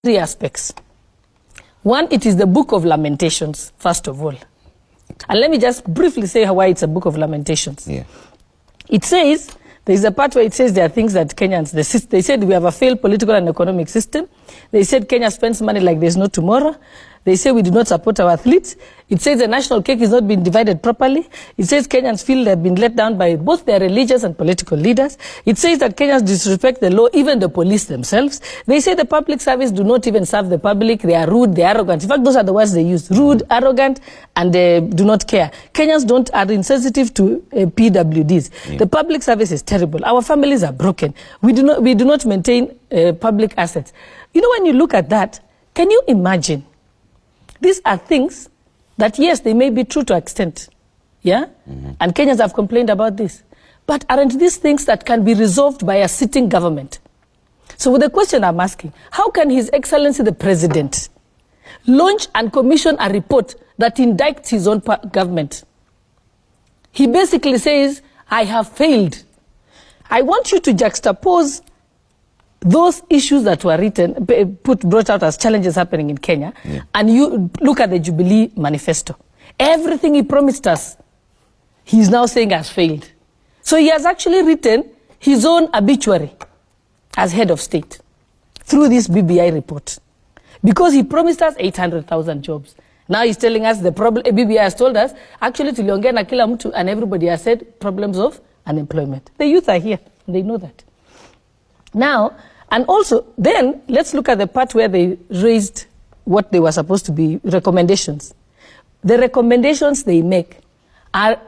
Three aspects. One, it is the book of lamentations, first of all. And let me just briefly say why it's a book of lamentations. Yeah. It says, there is a part where it says there are things that Kenyans, they said we have a failed political and economic system. They said Kenya spends money like there's no tomorrow. They say we do not support our athletes. It says the national cake is not being divided properly. It says Kenyans feel they have been let down by both their religious and political leaders. It says that Kenyans disrespect the law, even the police themselves. They say the public service do not even serve the public. They are rude, they are arrogant. In fact, those are the words they use. Rude, arrogant, and do not care. Kenyans are insensitive to PWDs. Yeah. The public service is terrible. Our families are broken. We do not maintain public assets. You know, when you look at that, can you imagine? These are things that, yes, they may be true to an extent, yeah? Mm-hmm. And Kenyans have complained about this. But aren't these things that can be resolved by a sitting government? So with the question I'm asking, how can His Excellency the President launch and commission a report that indicts his own government? He basically says, I have failed. I want you to juxtapose those issues that were brought out as challenges happening in Kenya, yeah, and you look at the Jubilee manifesto. Everything he promised us, he's now saying has failed. So he has actually written his own obituary as head of state through this BBI report. Because he promised us 800,000 jobs. Now he's telling us the problem, BBI has told us, actually tuliongea na kila mtu, and everybody has said problems of unemployment. The youth are here, they know that. Now, and also, then, let's look at the part where they raised what they were supposed to be recommendations. The recommendations they make are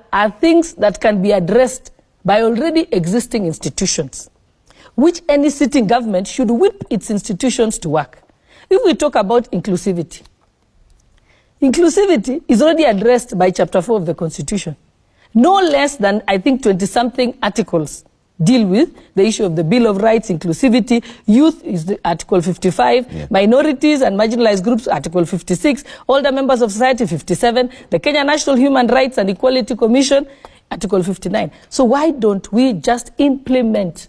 things that can be addressed by already existing institutions, which any sitting government should whip its institutions to work. If we talk about inclusivity, inclusivity is already addressed by Chapter 4 of the Constitution. No less than, I think, 20-something articles deal with the issue of the Bill of Rights, inclusivity. Youth is the Article 55, yeah, minorities and marginalized groups, Article 56, older members of society, 57, the Kenya National Human Rights and Equality Commission, Article 59. So why don't we just implement?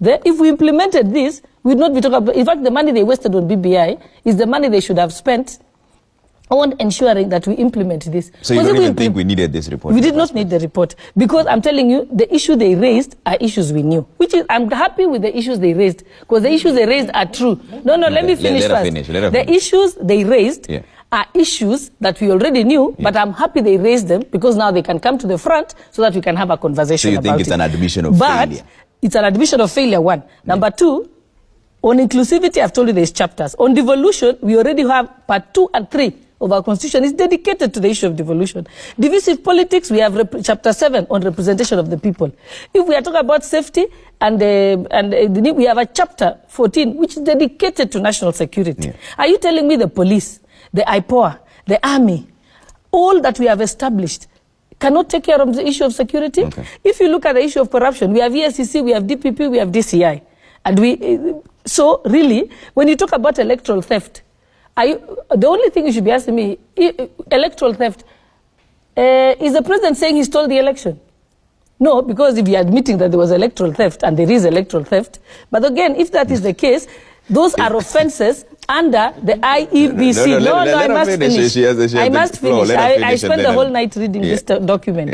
If we implemented this, we'd not be talking about, in fact, the money they wasted on BBI is the money they should have spent on ensuring that we implement this. So you don't even think we needed this report? We did not need the report, because I'm telling you, the issue they raised are issues we knew. Which is, I'm happy with the issues they raised, because the issues they raised are true. No, let me finish first. The issues they raised, yeah, are issues that we already knew, yeah, but I'm happy they raised them, because now they can come to the front so that we can have a conversation about it. So you think it's an admission of failure? It's an admission of failure, one. Number two, on inclusivity, I've told you there's chapters. On devolution, we already have part 2 and 3 of our constitution is dedicated to the issue of devolution. Divisive politics, we have chapter 7 on representation of the people. If we are talking about safety, we have a chapter 14 which is dedicated to national security. Yeah. Are you telling me the police, the IPOA, the army, all that we have established cannot take care of the issue of security? Okay. If you look at the issue of corruption, we have ESCC, we have DPP, we have DCI. And so really, when you talk about electoral theft, the only thing you should be asking me, electoral theft, is the president saying he stole the election? No, because if you're admitting that there was electoral theft, and there is electoral theft, but again, if that is the case, those are offenses under the IEBC. No, I must finish. I must finish. I spent the whole night reading this document.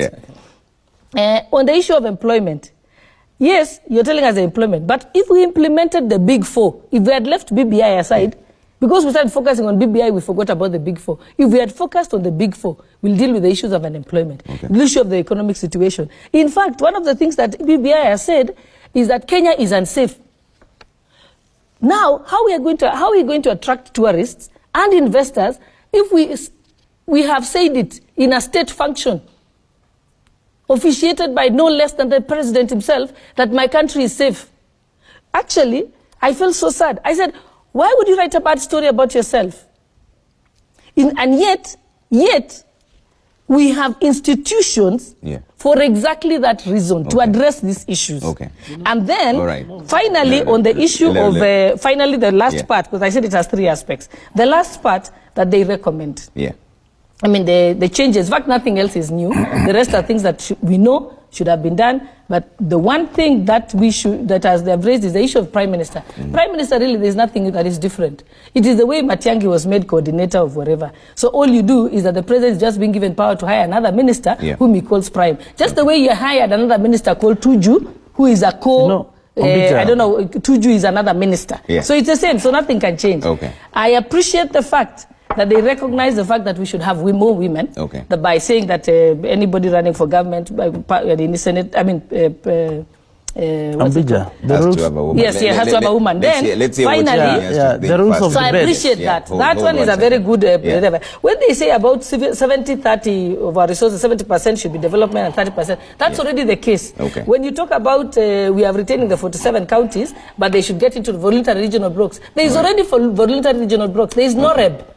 Yeah. On the issue of employment, yes, you're telling us the employment, but if we implemented the Big Four, if we had left BBI aside, because we started focusing on BBI, we forgot about the Big Four. If we had focused on the Big Four, we'll deal with the issues of unemployment, okay, the issue of the economic situation. In fact, one of the things that BBI has said is that Kenya is unsafe. Now, how are we going to attract tourists and investors if we have said it in a state function, officiated by no less than the president himself, that my country is safe? Actually, I felt so sad. I said, why would you write a bad story about yourself? And yet, we have institutions, yeah, for exactly that reason, okay, to address these issues. Okay. And then, finally, on the issue of, finally, the last, yeah, part, because I said it has 3 aspects. The last part that they recommend. Yeah. I mean, the changes, in fact, nothing else is new. The rest are things that we know should have been done, But the one thing that as they have raised is the issue of Prime Minister. Prime Minister, really, there's nothing that is different. It is the way Matiang'i was made coordinator of whatever. So all you do is that the president is just being given power to hire another minister whom he calls Prime. Just the way you hired another minister called Tuju, who is a I don't know, Tuju is another minister. Yeah. So it's the same, so nothing can change. Okay. I appreciate the fact that they recognize the fact that we should have more women. Okay. That by saying that anybody running for government, in the Senate, Ambija, the rules, yes, has to have a woman. Let's see finally, the rules of so I appreciate that. That one is a very good. When they say about 70-30 of our resources, 70% should be development and 30%, that's already the case. Okay. When you talk about we are retaining the 47 counties, but they should get into the voluntary regional blocks. There is already voluntary regional blocks. There is no REB.